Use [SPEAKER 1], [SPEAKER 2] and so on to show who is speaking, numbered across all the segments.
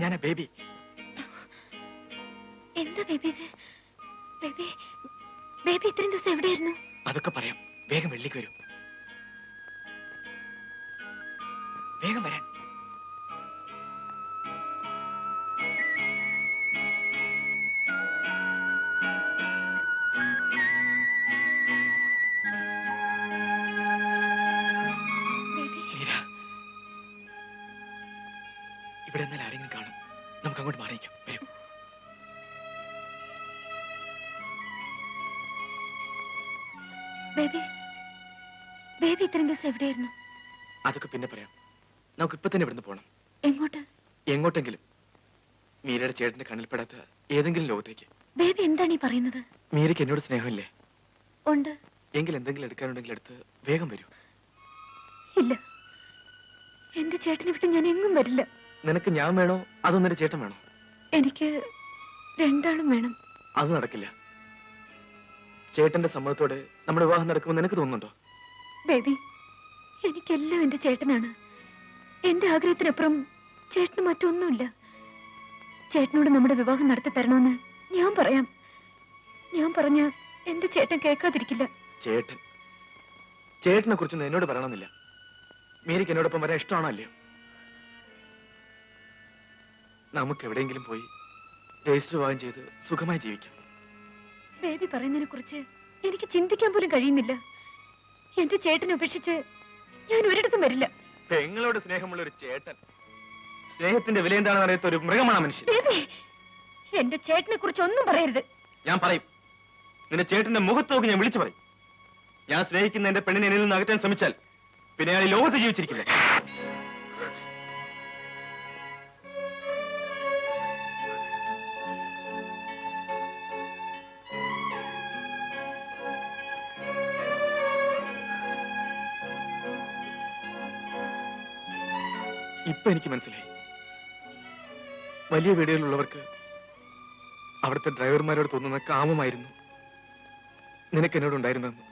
[SPEAKER 1] ഞാനാ ബേബി.
[SPEAKER 2] എന്താ ബേബി ഇത്? ബേബി ബേബി ഇത്രയും ദിവസം എവിടെയായിരുന്നു?
[SPEAKER 1] അതൊക്കെ പറയാം. വേഗം വെള്ളിക്ക് വരൂ. വേഗം വരാൻ. ഇവിടെ എന്നാൽ ആരെങ്കിലും കാണും. നമുക്ക് അങ്ങോട്ട് മാറിയിക്കാം. വരൂ.
[SPEAKER 2] ബേബി ബേബി ഇത്രയും ദിവസം എവിടെയായിരുന്നു?
[SPEAKER 1] അതൊക്കെ പിന്നെ പറയാം. നമുക്ക് ഇപ്പൊ തന്നെ ഇവിടുന്ന് പോകണം.
[SPEAKER 2] എങ്ങോട്ട്?
[SPEAKER 1] എങ്ങോട്ടെങ്കിലും. മീരയുടെ ചേട്ടന്റെ കണ്ണിൽപ്പെടാത്ത ഏതെങ്കിലും ലോകത്തേക്ക്.
[SPEAKER 2] ബേബി എന്താണ് ഈ പറയുന്നത്?
[SPEAKER 1] മീരയ്ക്ക് എന്നോട് സ്നേഹമില്ലേ?
[SPEAKER 2] ഉണ്ട്.
[SPEAKER 1] എങ്കിൽ എന്തെങ്കിലും എടുക്കാനുണ്ടെങ്കിൽ എടുത്ത് വേഗം വരൂ.
[SPEAKER 2] ഇല്ല, എന്റെ ചേട്ടനെ വിട്ട് ഞാൻ എങ്ങും വരില്ല.
[SPEAKER 1] നിനക്ക് ഞാൻ വേണോ അതോ നിന്റെ ചേട്ടൻ വേണോ?
[SPEAKER 2] എനിക്ക് രണ്ടാളും വേണം.
[SPEAKER 1] അത് നടക്കില്ല. ചേട്ടന്റെ സമ്മതത്തോടെ നമ്മുടെ വിവാഹം നടക്കുമെന്ന് നിനക്ക് തോന്നുന്നുണ്ടോ?
[SPEAKER 2] ബേബി, എനിക്കെല്ലാം എന്റെ ചേട്ടനാണ്. എന്റെ ആഗ്രഹത്തിനപ്പുറം ചേട്ടന് മറ്റൊന്നുമില്ല. ചേട്ടനോട് നമ്മുടെ വിവാഹം നടത്തി തരണമെന്ന് ഞാൻ പറയാം. ഞാൻ പറഞ്ഞ എന്റെ ചേട്ടൻ കേൾക്കാതിരിക്കില്ല.
[SPEAKER 1] ചേട്ടനെ കുറിച്ചൊന്നും എന്നോട് പറയണമെന്നില്ല. മീരയ്ക്ക് എന്നോടൊപ്പം വരാൻ ഇഷ്ടമാണോ അല്ലയോ? നമുക്ക് എവിടെയെങ്കിലും പോയി രജിസ്റ്റർ വിവാഹം ചെയ്ത് സുഖമായി ജീവിക്കാം.
[SPEAKER 2] ബേബി പറയുന്നതിനെ കുറിച്ച് എനിക്ക് ചിന്തിക്കാൻ പോലും കഴിയുന്നില്ല. എന്റെ ചേട്ടനെ ഉപേക്ഷിച്ച് ഞാൻ ഒരിടത്തും വരില്ല.
[SPEAKER 1] പെങ്ങളോട് സ്നേഹമുള്ള ഒരു ചേട്ടൻ, സ്നേഹത്തിന്റെ വില എന്താണെന്ന് അറിയാത്ത ഒരു മൃഗമാണ് മനുഷ്യൻ.
[SPEAKER 2] ബേബി, എന്റെ ചേട്ടനെ കുറിച്ച് ഒന്നും പറയരുത്.
[SPEAKER 1] ഞാൻ പറയും. നിന്റെ ചേട്ടന്റെ മുഖത്തോക്ക് ഞാൻ വിളിച്ചു പറയും. ഞാൻ സ്നേഹിക്കുന്ന എന്റെ പെണ്ണിനെ എന്നിൽ നിന്ന് അകറ്റാൻ ശ്രമിച്ചാൽ പിന്നെ അയാൾ ഈ ലോകത്ത് ജീവിച്ചിരിക്കില്ല. ഇപ്പൊ എനിക്ക് മനസ്സിലായി, വലിയ വീടുകളിലുള്ളവർക്ക് അവിടുത്തെ ഡ്രൈവർമാരോട് തോന്നുന്ന കാമമായിരുന്നു നിനക്ക് എന്നോടുണ്ടായിരുന്നെന്ന്.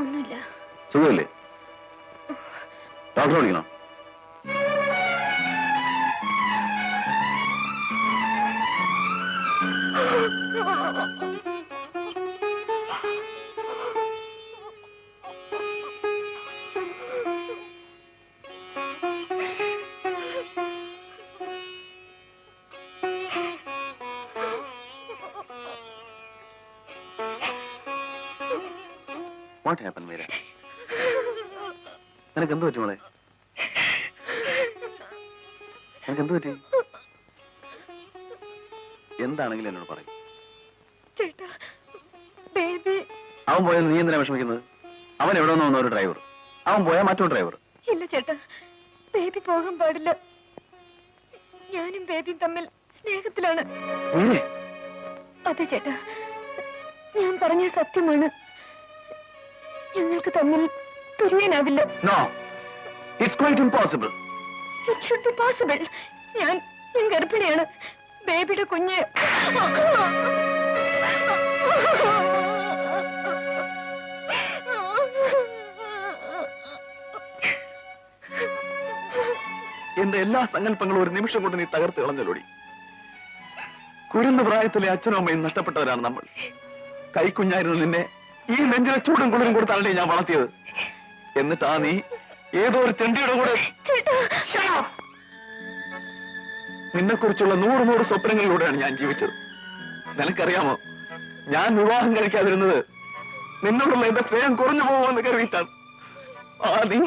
[SPEAKER 2] ഒന്നുമില്ല.
[SPEAKER 3] സുഖമില്ലേ? ഡോക്ടറെ വിളിക്കണോ?
[SPEAKER 1] What happened, Meera? നിനക്ക് എന്ത് പറ്റി മോളെ? നിനക്ക് എന്ത് പറ്റി? എന്താണെങ്കിലും എന്നോട് പറയും. അവൻ പോയാൽ നീ എന്തിനാ വിഷമിക്കുന്നത്? അവൻ എവിടെ നിന്ന് വന്ന ഒരു ഡ്രൈവർ, അവൻ പോയാൽ മറ്റൊരു ഡ്രൈവർ.
[SPEAKER 2] ഇല്ല ചേട്ടാ, ബേബി പോകാൻ പാടില്ല. ഞാനും ബേബിയും തമ്മിൽ സ്നേഹത്തിലാണ്. അതെ ചേട്ടാ, ഞാൻ പറഞ്ഞ സത്യമാണ്. ഞങ്ങൾക്ക് തമ്മിൽ പിരിയാനാവില്ല.
[SPEAKER 1] No, it's quite impossible.
[SPEAKER 2] It should be possible. ഞാൻ ഗർഭിണിയാണ്. ബേബിയുടെ കുഞ്ഞ്
[SPEAKER 1] എന്റെ എല്ലാ സങ്കല്പങ്ങളും ഒരു നിമിഷം കൊണ്ട് നീ തകർത്ത് കളഞ്ഞലോടി. കുരുന്ന പ്രായത്തിലെ അച്ഛനും അമ്മയും നഷ്ടപ്പെട്ടവരാണ് നമ്മൾ. കൈക്കുഞ്ഞായിരുന്നു നിന്നെ ഈ നെഞ്ചിലെ ചൂടും കുളിരും കൊടുത്താണല്ലേ ഞാൻ വളർത്തിയത്. എന്നിട്ടാ നീ ഏതോ ഒരു ചെണ്ടിയുടെ കൂടെ. നിന്നെക്കുറിച്ചുള്ള 100 സ്വപ്നങ്ങളിലൂടെയാണ് ഞാൻ ജീവിച്ചത്. നിനക്കറിയാമോ, ഞാൻ വിവാഹം കഴിക്കാതിരുന്നത് നിന്നോടുള്ള എന്റെ സ്നേഹം കുറഞ്ഞു പോകുമെന്ന് കരുതിയിട്ടാണ്. ആ നീ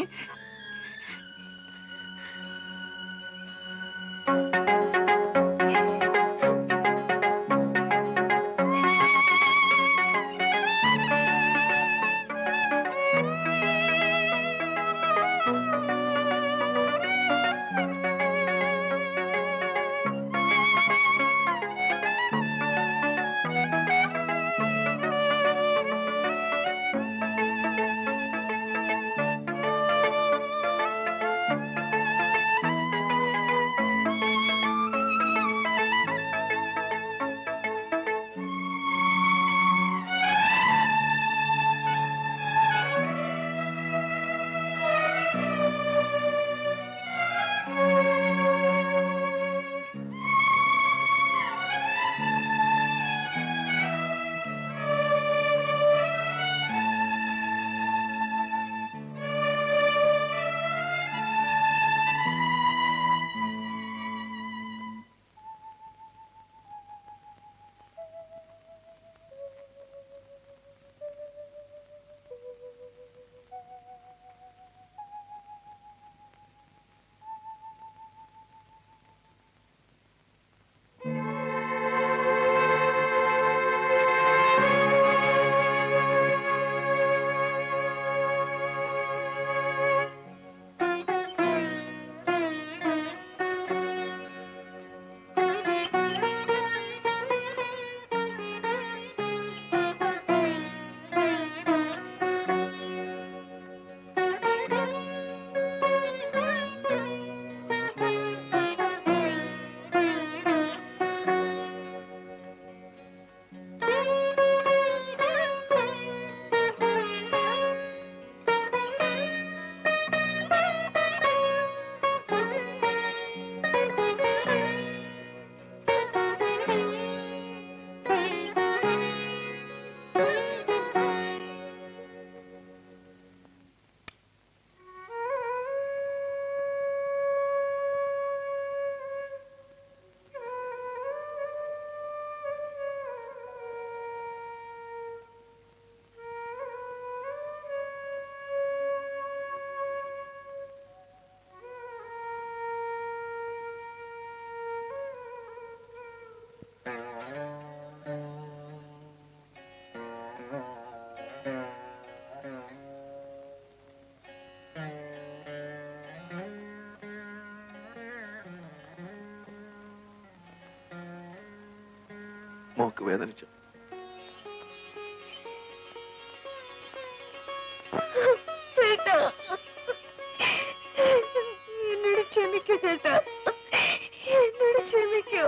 [SPEAKER 1] മോക്ക് വേദനിച്ചു.
[SPEAKER 2] എന്നോട് ക്ഷമിക്കൂ ചേട്ടാ, എന്നോട് ക്ഷമിക്കൂ.